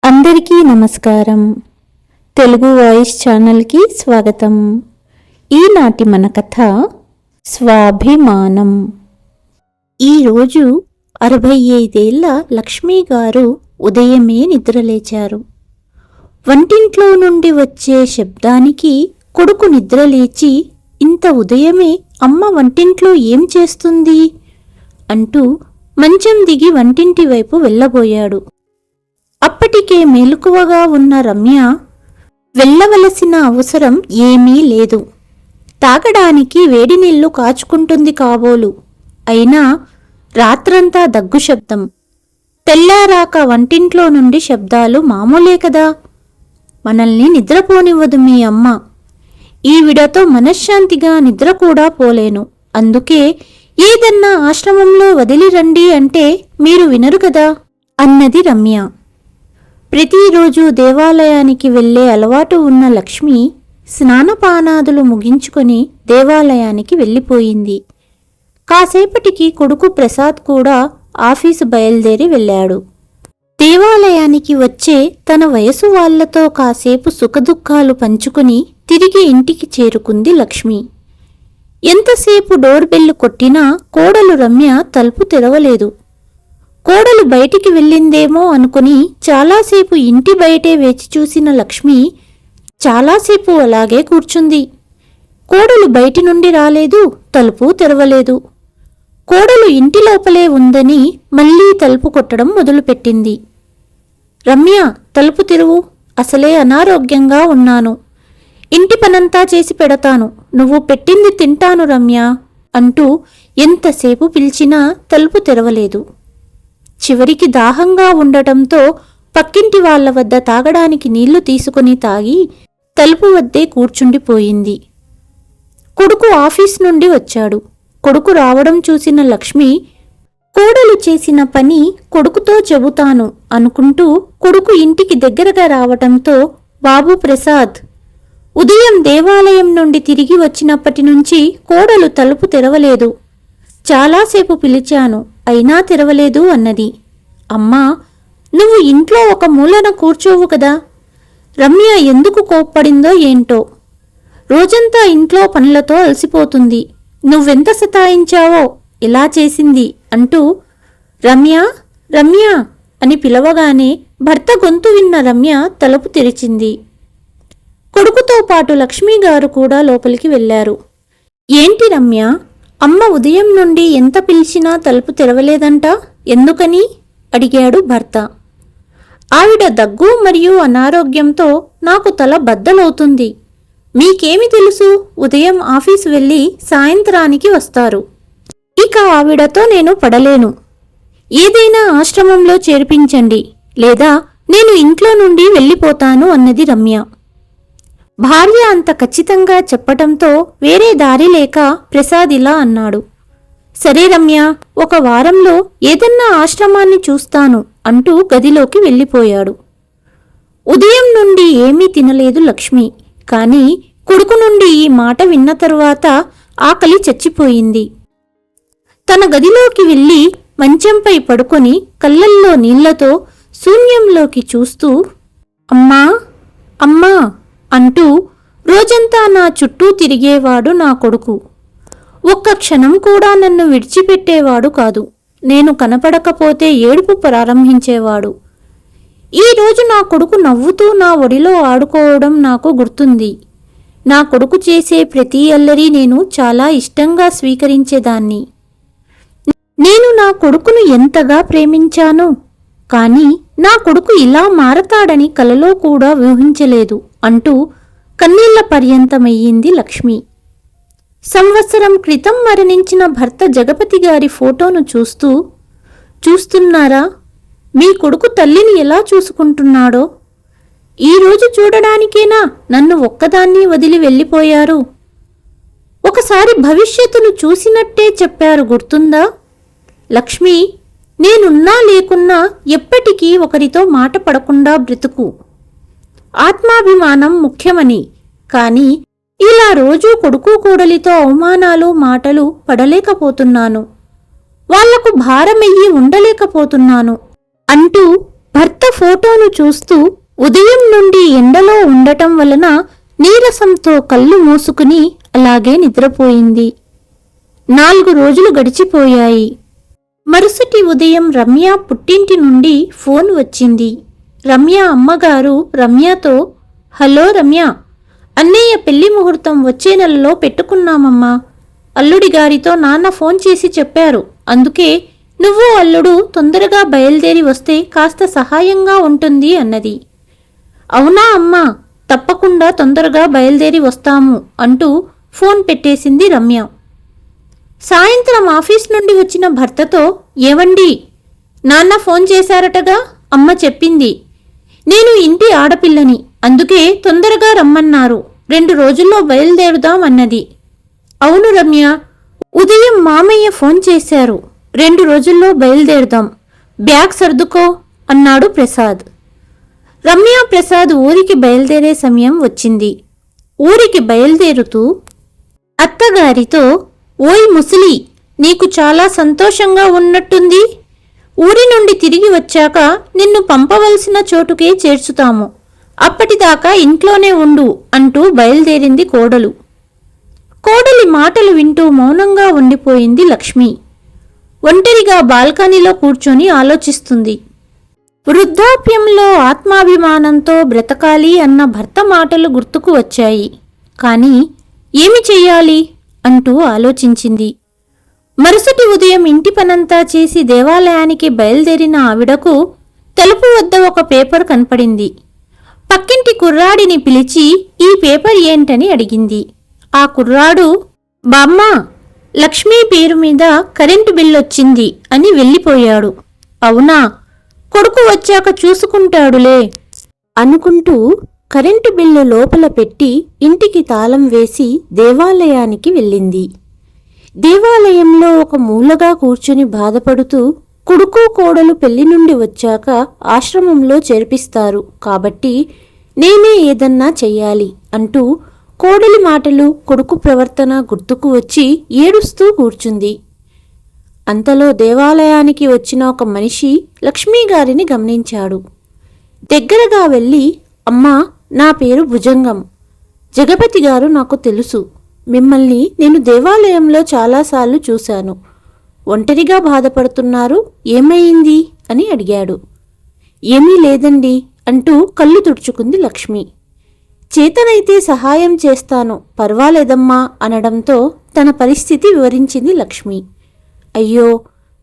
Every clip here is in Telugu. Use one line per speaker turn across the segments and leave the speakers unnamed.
అందరికీ నమస్కారం. తెలుగు వాయిస్ ఛానల్కి స్వాగతం. ఈనాటి మన కథ స్వాభిమానం. ఈరోజు 65 ఏళ్ల లక్ష్మీ గారు ఉదయమే నిద్రలేచారు. వంటింట్లో నుండి వచ్చే శబ్దానికి కొడుకు నిద్రలేచి, ఇంత ఉదయమే అమ్మ వంటింట్లో ఏం చేస్తుంది అంటూ మంచం దిగి వంటింటి వైపు వెళ్ళబోయాడు. అప్పటికే మెలకువగా ఉన్న రమ్య వెళ్ళవలసిన అవసరం ఏమీ లేదు. తాగడానికి వేడి నీళ్లు కాచుకుంటుంది కాబోలు. అయినా రాత్రంతా దగ్గు శబ్దం, తెల్లారాక వంటింట్లో నుండి శబ్దాలు మామూలే కదా. మనల్ని నిద్రపోనివ్వదు మీ అమ్మ. ఈవిడతో మనశ్శాంతిగా నిద్ర కూడా పోలేను. అందుకే ఏదన్నా ఆశ్రమంలో వదిలిరండి అంటే మీరు వినరు కదా అన్నది రమ్య. ప్రతిరోజు దేవాలయానికి వెళ్లే అలవాటు ఉన్న లక్ష్మి స్నానపానాదులు ముగించుకొని దేవాలయానికి వెళ్ళిపోయింది. కాసేపటికి కొడుకు ప్రసాద్ కూడా ఆఫీసు బయలుదేరి వెళ్ళాడు. దేవాలయానికి వచ్చే తన వయసు వాళ్లతో కాసేపు సుఖదుఖాలు పంచుకుని తిరిగి ఇంటికి చేరుకుంది లక్ష్మి. ఎంతసేపు డోర్ బెల్లు కొట్టినా కోడలు రమ్య తలుపు తెరవలేదు. కోడలు బయటికి వెళ్ళిందేమో అనుకుని చాలాసేపు ఇంటి బయటే వేచి చూసిన లక్ష్మి చాలాసేపు అలాగే కూర్చుంది. కోడలు బయటి నుండి రాలేదు, తలుపు తెరవలేదు. కోడలు ఇంటి లోపలే ఉందని మళ్లీ తలుపు కొట్టడం మొదలుపెట్టింది. రమ్య, తలుపు తెరువు, అసలే అనారోగ్యంగా ఉన్నాను. ఇంటి పనంతా చేసి పెడతాను, నువ్వు పెట్టింది తింటాను రమ్య అంటూ ఎంతసేపు పిలిచినా తలుపు తెరవలేదు. చివరికి దాహంగా ఉండటంతో పక్కింటి వాళ్ల వద్ద తాగడానికి నీళ్లు తీసుకుని తాగి తలుపు వద్దే కూర్చుండిపోయింది. కొడుకు ఆఫీస్ నుండి వచ్చాడు. కొడుకు రావడం చూసిన లక్ష్మి కోడలు చేసిన పని కొడుకుతో చెబుతాను అనుకుంటూ కొడుకు ఇంటికి దగ్గరగా రావటంతో, బాబు ప్రసాద్, ఉదయం దేవాలయం నుండి తిరిగి వచ్చినప్పటి నుంచి కోడలు తలుపు తెరవలేదు. చాలాసేపు పిలిచాను, అయినా తెరవలేదు అన్నది. అమ్మా, నువ్వు ఇంట్లో ఒక మూలన కూర్చోవు కదా. రమ్య ఎందుకు కోప్పడిందో ఏంటో. రోజంతా ఇంట్లో పనులతో అలసిపోతుంది. నువ్వెంత సతాయించావో ఇలా చేసింది అంటూ రమ్య రమ్య అని పిలవగానే భర్త గొంతు విన్న రమ్య తలుపు తెరిచింది. కొడుకుతో పాటు లక్ష్మీగారు కూడా లోపలికి వెళ్లారు. ఏంటి రమ్య, అమ్మ ఉదయం నుండి ఎంత పిలిచినా తలుపు తెరవలేదంట, ఎందుకని అడిగాడు భర్త. ఆవిడ దగ్గు మరియు అనారోగ్యంతో నాకు తల బద్దలవుతుంది. మీకేమి తెలుసు, ఉదయం ఆఫీసు వెళ్ళి సాయంత్రానికి వస్తారు. ఇక ఆవిడతో నేను పడలేను. ఏదైనా ఆశ్రమంలో చేర్పించండి, లేదా నేను ఇంట్లో నుండి వెళ్ళిపోతాను అన్నది రమ్య. భార్య అంత ఖచ్చితంగా చెప్పటంతో వేరే దారి లేక ప్రసాద్ ఇలా అన్నాడు. సరే రమ్య, ఒక వారంలో ఏదన్నా ఆశ్రమాన్ని చూస్తాను అంటూ గదిలోకి వెళ్ళిపోయాడు. ఉదయం నుండి ఏమీ తినలేదు లక్ష్మి. కాని కొడుకు నుండి ఈ మాట విన్న తరువాత ఆకలి చచ్చిపోయింది. తన గదిలోకి వెళ్ళి మంచంపై పడుకొని కళ్ళల్లో నీళ్లతో శూన్యంలోకి చూస్తూ, అమ్మా అమ్మా అంటూ రోజంతా నా చుట్టూ తిరిగేవాడు నా కొడుకు. ఒక్క క్షణం కూడా నన్ను విడిచిపెట్టేవాడు కాదు. నేను కనపడకపోతే ఏడుపు ప్రారంభించేవాడు. ఈరోజు నా కొడుకు నవ్వుతూ నా ఒడిలో ఆడుకోవడం నాకు గుర్తుంది. నా కొడుకు చేసే ప్రతి అల్లరి నేను చాలా ఇష్టంగా స్వీకరించేదాన్ని. నేను నా కొడుకును ఎంతగా ప్రేమించాను. కాని నా కొడుకు ఇలా మారతాడని కలలో కూడా ఊహించలేదు అంటూ కన్నీళ్ల పర్యంతమయ్యింది లక్ష్మి. సంవత్సరం క్రితం మరణించిన భర్త జగపతి గారి ఫోటోను చూస్తున్నారా, మీ కొడుకు తల్లిని ఎలా చూసుకుంటున్నాడో. ఈరోజు చూడడానికేనా నన్ను ఒక్కదాన్ని వదిలి వెళ్ళిపోయారు. ఒకసారి భవిష్యత్తును చూసినట్టే చెప్పారు, గుర్తుందా. లక్ష్మి, నేనున్నా లేకున్నా ఎప్పటికీ ఒకరితో మాట పడకుండా బ్రతుకు. ఆత్మాభిమానం ముఖ్యమని. కాని ఇలా రోజూ కొడుకు కోడలితో అవమానాలు మాటలు పడలేకపోతున్నాను. వాళ్లకు భారమయ్యి ఉండలేకపోతున్నాను అంటూ భర్త ఫోటోను చూస్తూ ఉదయం నుండి ఎండలో ఉండటం వలన నీరసంతో కళ్ళు మూసుకుని అలాగే నిద్రపోయింది. 4 రోజులు గడిచిపోయాయి. మరుసటి ఉదయం రమ్య పుట్టింటి నుండి ఫోన్ వచ్చింది. రమ్య అమ్మగారు రమ్యతో, హలో రమ్య, అన్నయ్య పెళ్లి ముహూర్తం వచ్చే నెలలో పెట్టుకున్నామమ్మా. అల్లుడి గారితో నాన్న ఫోన్ చేసి చెప్పారు. అందుకే నువ్వు అల్లుడు తొందరగా బయలుదేరి వస్తే కాస్త సహాయంగా ఉంటుంది అన్నది. అవునా అమ్మా, తప్పకుండా తొందరగా బయలుదేరి వస్తాము అంటూ ఫోన్ పెట్టేసింది రమ్య. సాయంత్రం ఆఫీస్ నుండి వచ్చిన భర్తతో, ఏవండి, నాన్న ఫోన్ చేశారటగా, అమ్మ చెప్పింది. నేను ఇంటి ఆడపిల్లని, అందుకే తొందరగా రమ్మన్నారు. 2 రోజుల్లో బయలుదేరుదాం అన్నది. అవును రమ్య, ఉదయం మామయ్య ఫోన్ చేశారు. 2 రోజుల్లో బయలుదేరుదాం, బ్యాగ్ సర్దుకో అన్నాడు ప్రసాద్. రమ్య ప్రసాద్ ఊరికి బయలుదేరే సమయం వచ్చింది. ఊరికి బయలుదేరుతూ అత్తగారితో, ఓయ్ ముసలి, నీకు చాలా సంతోషంగా ఉన్నట్టుంది. ఊరి నుండి తిరిగి వచ్చాక నిన్ను పంపవలసిన చోటుకే చేర్చుతాము. అప్పటిదాకా ఇంట్లోనే ఉండు అంటూ బయలుదేరింది కోడలు. కోడలి మాటలు వింటూ మౌనంగా ఉండిపోయింది లక్ష్మి. ఒంటరిగా బాల్కనీలో కూర్చొని ఆలోచిస్తుంది. వృద్ధాప్యంలో ఆత్మాభిమానంతో బ్రతకాలి అన్న భర్త మాటలు గుర్తుకు వచ్చాయి. కానీ ఏమి చెయ్యాలి అంటూ ఆలోచించింది. మరుసటి ఉదయం ఇంటి పనంతా చేసి దేవాలయానికి బయలుదేరిన ఆవిడకు తలుపు వద్ద ఒక పేపర్ కనపడింది. పక్కింటి కుర్రాడిని పిలిచి ఈ పేపర్ ఏంటని అడిగింది. ఆ కుర్రాడు, బామ్మా, లక్ష్మీ పేరు మీద కరెంటు బిల్లొచ్చింది అని వెళ్ళిపోయాడు. అవునా, కొడుకు వచ్చాక చూసుకుంటాడులే అనుకుంటూ కరెంటు బిల్లు లోపల పెట్టి ఇంటికి తాళం వేసి దేవాలయానికి వెళ్ళింది. దేవాలయంలో ఒక మూలగా కూర్చుని బాధపడుతూ, కొడుకు కోడలు పెళ్లి నుండి వచ్చాక ఆశ్రమంలో చేర్పిస్తారు కాబట్టి నేనే ఏదన్నా చెయ్యాలి అంటూ కోడలి మాటలు, కొడుకు ప్రవర్తన గుర్తుకు వచ్చి ఏడుస్తూ కూర్చుంది. అంతలో దేవాలయానికి వచ్చిన ఒక మనిషి లక్ష్మీగారిని గమనించాడు. దగ్గరగా వెళ్ళి, అమ్మా, నా పేరు భుజంగం. జగపతి గారు నాకు తెలుసు. మిమ్మల్ని నేను దేవాలయంలో చాలాసార్లు చూశాను. ఒంటరిగా బాధపడుతున్నారు, ఏమైంది అని అడిగాడు. ఏమీ లేదండి అంటూ కళ్ళు తుడుచుకుంది లక్ష్మి. చేతనైతే సహాయం చేస్తాను, పర్వాలేదమ్మా అనడంతో తన పరిస్థితి వివరించింది లక్ష్మి. అయ్యో,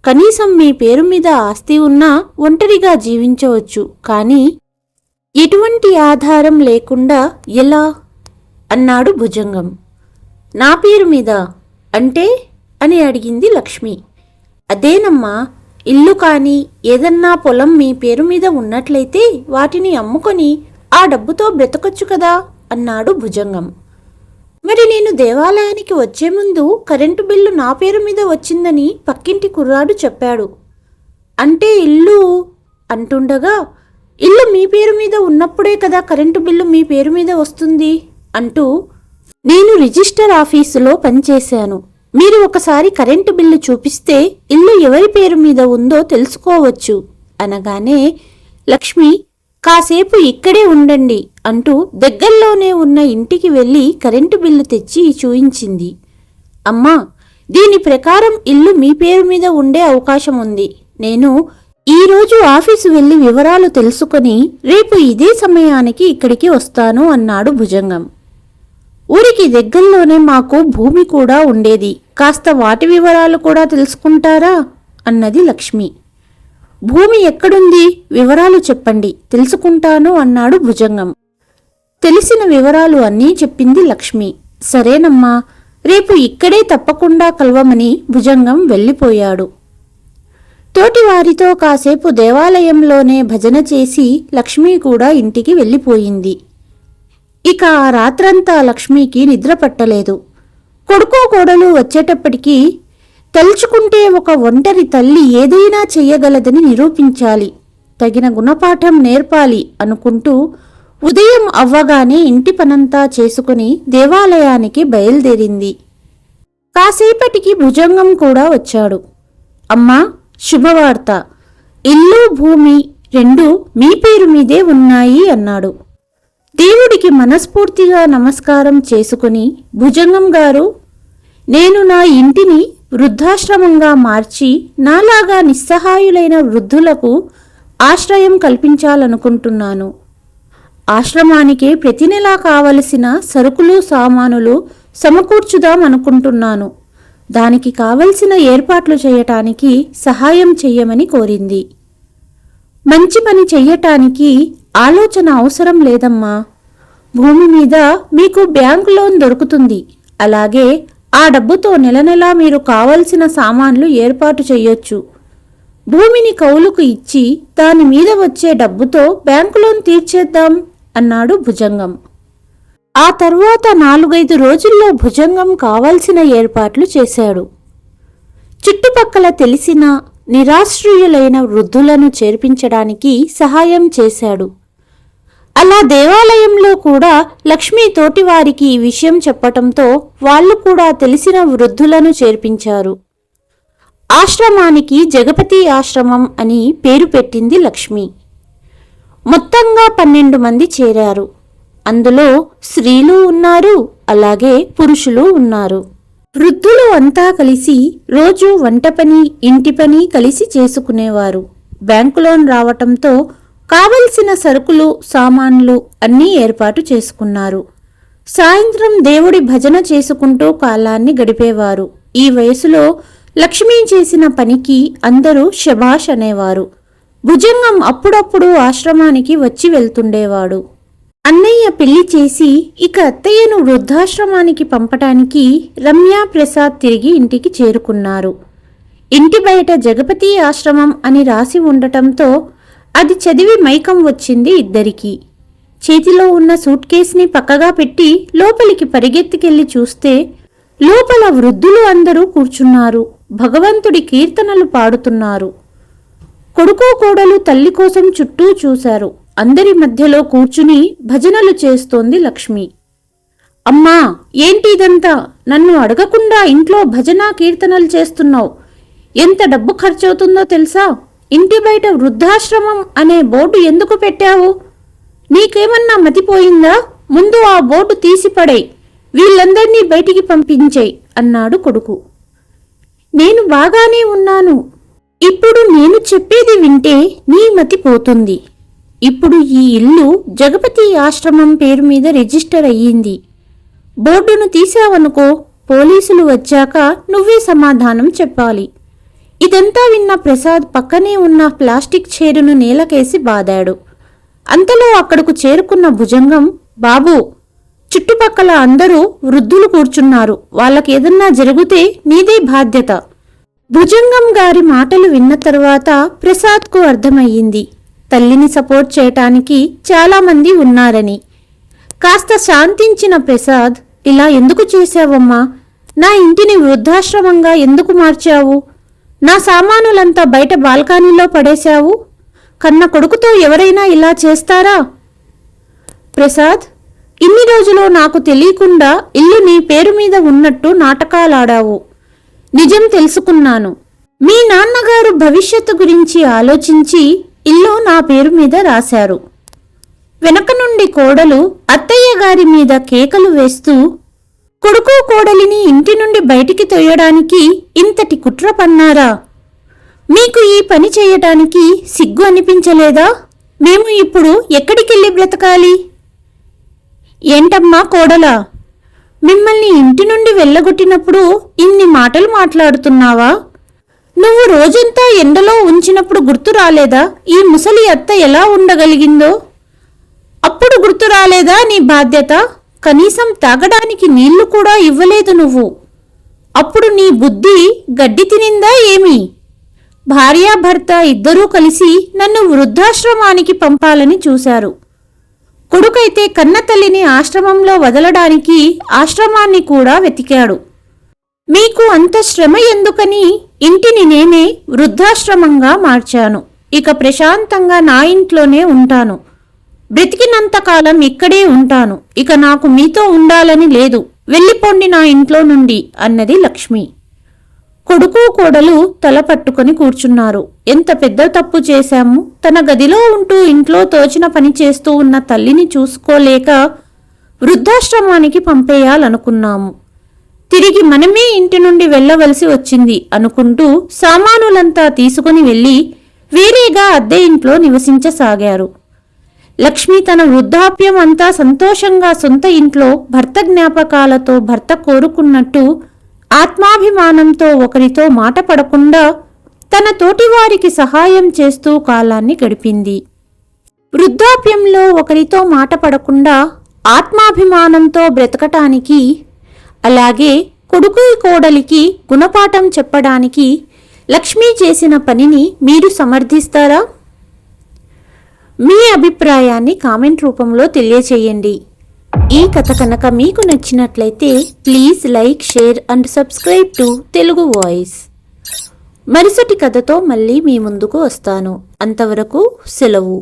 కనీసం మీ పేరు మీద ఆస్తి ఉన్నా ఒంటరిగా జీవించవచ్చు, కానీ ఎటువంటి ఆధారం లేకుండా ఎలా అన్నాడు భుజంగం. నా పేరు మీద అంటే అని అడిగింది లక్ష్మి. అదేనమ్మా, ఇల్లు కానీ ఏదన్నా పొలం మీ పేరు మీద ఉన్నట్లయితే వాటిని అమ్ముకొని ఆ డబ్బుతో బ్రతకొచ్చు కదా అన్నాడు భుజంగం. మరి నేను దేవాలయానికి వచ్చే ముందు కరెంటు బిల్లు నా పేరు మీద వచ్చిందని పక్కింటి కుర్రాడు చెప్పాడు. అంటే ఇల్లు అంటుండగా, ఇల్లు మీ పేరు మీద ఉన్నప్పుడే కదా కరెంటు బిల్లు మీ పేరు మీద వస్తుంది అంటూ, నేను రిజిస్టర్ ఆఫీసులో పనిచేశాను. మీరు ఒకసారి కరెంటు బిల్లు చూపిస్తే ఇల్లు ఎవరి పేరు మీద ఉందో తెలుసుకోవచ్చు అనగానే లక్ష్మి, కాసేపు ఇక్కడే ఉండండి అంటూ దగ్గరలోనే ఉన్న ఇంటికి వెళ్ళి కరెంటు బిల్లు తెచ్చి చూయించింది. అమ్మా, దీని ప్రకారం ఇల్లు మీ పేరు మీద ఉండే అవకాశం ఉంది. నేను ఈరోజు ఆఫీసు వెళ్ళి వివరాలు తెలుసుకొని రేపు ఇదే సమయానికి ఇక్కడికి వస్తాను అన్నాడు భుజంగం. ఊరికి దగ్గరలోనే మాకు భూమి కూడా ఉండేది, కాస్త వాటి వివరాలు కూడా తెలుసుకుంటారా అన్నది లక్ష్మి. భూమి ఎక్కడుంది, వివరాలు చెప్పండి, తెలుసుకుంటాను అన్నాడు భుజంగం. తెలిసిన వివరాలు అన్నీ చెప్పింది లక్ష్మి. సరేనమ్మా, రేపు ఇక్కడే తప్పకుండా కలవమని భుజంగం వెళ్ళిపోయాడు. తోటివారితో కాసేపు దేవాలయంలోనే భజన చేసి లక్ష్మి కూడా ఇంటికి వెళ్ళిపోయింది. ఇక ఆ రాత్రంతా లక్ష్మికి నిద్ర పట్టలేదు. కొడుకు కోడలు వచ్చేటప్పటికీ తలుచుకుంటే ఒక ఒంటరి తల్లి ఏదైనా చెయ్యగలదని నిరూపించాలి, తగిన గుణపాఠం నేర్పాలి అనుకుంటూ ఉదయం అవ్వగానే ఇంటి పనంతా చేసుకుని దేవాలయానికి బయలుదేరింది. కాసేపటికి భుజంగం కూడా వచ్చాడు. అమ్మా, శుభవార్త, ఇల్లు భూమి 2 మీ పేరు మీదే ఉన్నాయి అన్నాడు. దేవుడికి మనస్ఫూర్తిగా నమస్కారం చేసుకుని, భుజంగం గారు, నేను నా ఇంటిని వృద్ధాశ్రమంగా మార్చి నాలాగా నిస్సహాయులైన వృద్ధులకు ఆశ్రయం కల్పించాలనుకుంటున్నాను. ఆశ్రమానికి ప్రతి నెలా కావలసిన సరుకులు సామానులు సమకూర్చుదామనుకుంటున్నాను. దానికి కావలసిన ఏర్పాట్లు చేయటానికి సహాయం చెయ్యమని కోరింది. మంచి పని చెయ్యటానికి ఆలోచన అవసరం లేదమ్మా. భూమి మీద మీకు బ్యాంకు లోన్ దొరుకుతుంది. అలాగే ఆ డబ్బుతో నెలనెలా మీరు కావలసిన సామాన్లు ఏర్పాటు చెయ్యొచ్చు. భూమిని కౌలుకు ఇచ్చి దాని మీద వచ్చే డబ్బుతో బ్యాంకు లోన్ తీర్చేద్దాం అన్నాడు భుజంగం. ఆ తర్వాత 4-5 రోజుల్లో భుజంగం కావాల్సిన ఏర్పాట్లు చేశాడు. చుట్టుపక్కల తెలిసిన నిరాశ్రయులైన వృద్ధులను చేర్పించడానికి సహాయం చేశాడు. అలా దేవాలయంలో కూడా లక్ష్మీ తోటివారికి ఈ విషయం చెప్పటంతో వాళ్ళు కూడా తెలిసిన వృద్ధులను చేర్పించారు. ఆశ్రమానికి జగపతి ఆశ్రమం అని పేరు పెట్టింది లక్ష్మి. మొత్తంగా 12 మంది చేరారు. అందులో స్త్రీలు ఉన్నారు, అలాగే పురుషులు ఉన్నారు. వృద్ధులు అంతా కలిసి రోజు వంట పని, ఇంటి పని కలిసి చేసుకునేవారు. బ్యాంకు లోన్ రావటంతో కావలసిన సరుకులు సామాన్లు అన్నీ ఏర్పాటు చేసుకున్నారు. సాయంత్రం దేవుడి భజన చేసుకుంటూ కాలాన్ని గడిపేవారు. ఈ వయసులో లక్ష్మీ చేసిన పనికి అందరూ శభాష్ అనేవారు. భుజంగం అప్పుడప్పుడు ఆశ్రమానికి వచ్చి వెళ్తుండేవాడు. అన్నయ్య పెళ్లి చేసి ఇక అత్తయ్యను వృద్ధాశ్రమానికి పంపటానికి రమ్య, ప్రసాద్ తిరిగి ఇంటికి చేరుకున్నారు. ఇంటి బయట జగపతి ఆశ్రమం అని రాసి ఉండటంతో అది చదివి మైకం వచ్చింది ఇద్దరికీ. చేతిలో ఉన్న సూట్ కేసుని పక్కగా పెట్టి లోపలికి పరిగెత్తికెళ్లి చూస్తే లోపల వృద్ధులు అందరూ కూర్చున్నారు. భగవంతుడి కీర్తనలు పాడుతున్నారు. కొడుకు కోడలు తల్లి కోసం చుట్టూ చూశారు. అందరి మధ్యలో కూర్చుని భజనలు చేస్తోంది లక్ష్మి. అమ్మా, ఏంటి ఇదంతా? నన్ను అడగకుండా ఇంట్లో భజన కీర్తనలు చేస్తున్నావు. ఎంత డబ్బు ఖర్చవుతుందో తెలుసా? ఇంటి బయట వృద్ధాశ్రమం అనే బోర్డు ఎందుకు పెట్టావు? నీకేమన్నా మతిపోయిందా? ముందు ఆ బోర్డు తీసిపడేయ్, వీళ్ళందర్నీ బయటికి పంపించేయ్ అన్నాడు కొడుకు. నేను బాగానే ఉన్నాను. ఇప్పుడు నేను చెప్పేది వింటే నీ మతి పోతుంది. ఇప్పుడు ఈ ఇల్లు జగపతి ఆశ్రమం పేరు మీద రిజిస్టర్ అయ్యింది. బోర్డును తీసావనుకో, పోలీసులు వచ్చాక నువ్వే సమాధానం చెప్పాలి. ఇదంతా విన్న ప్రసాద్ పక్కనే ఉన్న ప్లాస్టిక్ చైరును నేలకేసి బాదాడు. అంతలో అక్కడకు చేరుకున్న భుజంగం, బాబూ, చుట్టుపక్కల అందరూ వృద్ధులు కూర్చున్నారు. వాళ్ళకేదన్నా జరిగితే నీదే బాధ్యత. భుజంగం గారి మాటలు విన్న తరువాత ప్రసాద్కు అర్థమయ్యింది, తల్లిని సపోర్ట్ చేయటానికి చాలామంది ఉన్నారని. కాస్త శాంతించిన ప్రసాద్, ఇలా ఎందుకు చేశావమ్మా? నా ఇంటిని వృద్ధాశ్రమంగా ఎందుకు మార్చావు? నా సామానులంతా బయట బాల్కనీలో పడేశావు. కన్న కొడుకుతో ఎవరైనా ఇలా చేస్తారా? ప్రసాద్, ఇన్ని రోజులు నాకు తెలియకుండా ఇల్లు నీ పేరు మీద ఉన్నట్టు నాటకాలాడావు. నిజం తెలుసుకున్నాను. మీ నాన్నగారు భవిష్యత్తు గురించి ఆలోచించి ఇల్లు నా పేరు మీద రాశారు. వెనక నుండి కోడలు అత్తయ్య గారి మీద కేకలు వేస్తూ, కొడుకు కోడలిని ఇంటి నుండి బయటికి తొయ్యడానికి ఇంతటి కుట్ర పన్నారా? మీకు ఈ పని చేయటానికి సిగ్గు అనిపించలేదా? మేము ఇప్పుడు ఎక్కడికెళ్ళి బ్రతకాలి? ఏంటమ్మా కోడలా, మిమ్మల్ని ఇంటి నుండి వెళ్ళగొట్టినప్పుడు ఇన్ని మాటలు మాట్లాడుతున్నావా? నువ్వు రోజంతా ఎండలో ఉంచినప్పుడు గుర్తు రాలేదా ఈ ముసలి అత్త ఎలా ఉండగలిగిందో? అప్పుడు గుర్తు రాలేదా నీ బాధ్యత? కనీసం తాగడానికి నీళ్లు కూడా ఇవ్వలేదు నువ్వు. అప్పుడు నీ బుద్ధి గడ్డి తినిందా ఏమి? భార్యాభర్త ఇద్దరూ కలిసి నన్ను వృద్ధాశ్రమానికి పంపాలని చూశారు. కొడుకైతే కన్నతల్లిని ఆశ్రమంలో వదలడానికి ఆశ్రమాన్ని కూడా వెతికాడు. మీకు అంత శ్రమ ఎందుకని ఇంటిని నేనే వృద్ధాశ్రమంగా మార్చాను. ఇక ప్రశాంతంగా నా ఇంట్లోనే ఉంటాను. బ్రతికినంతకాలం ఇక్కడే ఉంటాను. ఇక నాకు మీతో ఉండాలని లేదు. వెళ్ళిపోండి నా ఇంట్లో నుండి అన్నది లక్ష్మి. కొడుకు కోడలు తల పట్టుకొని కూర్చున్నారు. ఎంత పెద్ద తప్పు చేశాము. తన గదిలో ఉంటూ ఇంట్లో తోచిన పని చేస్తూ ఉన్న తల్లిని చూసుకోలేక వృద్ధాశ్రమానికి పంపేయాలనుకున్నాము. తిరిగి మనమే ఇంటి నుండి వెళ్ళవలసి వచ్చింది అనుకుంటూ సామానులంతా తీసుకుని వెళ్ళి వేరేగా అద్దె ఇంట్లో నివసించసాగారు. లక్ష్మి తన వృద్ధాప్యం అంతా సంతోషంగా సొంత ఇంట్లో భర్త జ్ఞాపకాలతో భర్త కోరుకున్నట్టు ఆత్మాభిమానంతో ఒకరితో మాట పడకుండా తన తోటివారికి సహాయం చేస్తూ కాలాన్ని గడిపింది. వృద్ధాప్యంలో ఒకరితో మాట పడకుండా ఆత్మాభిమానంతో బ్రతకటానికి, అలాగే కొడుకు కోడలికి గుణపాఠం చెప్పడానికి లక్ష్మి చేసిన పనిని మీరు సమర్థిస్తారా? మీ అభిప్రాయాన్ని కామెంట్ రూపంలో తెలియచేయండి. ఈ కథ కనుక మీకు నచ్చినట్లయితే please like, share and subscribe to Telugu voice. మరుసటి కథతో మళ్ళీ మీ ముందుకు వస్తాను. అంతవరకు సెలవు.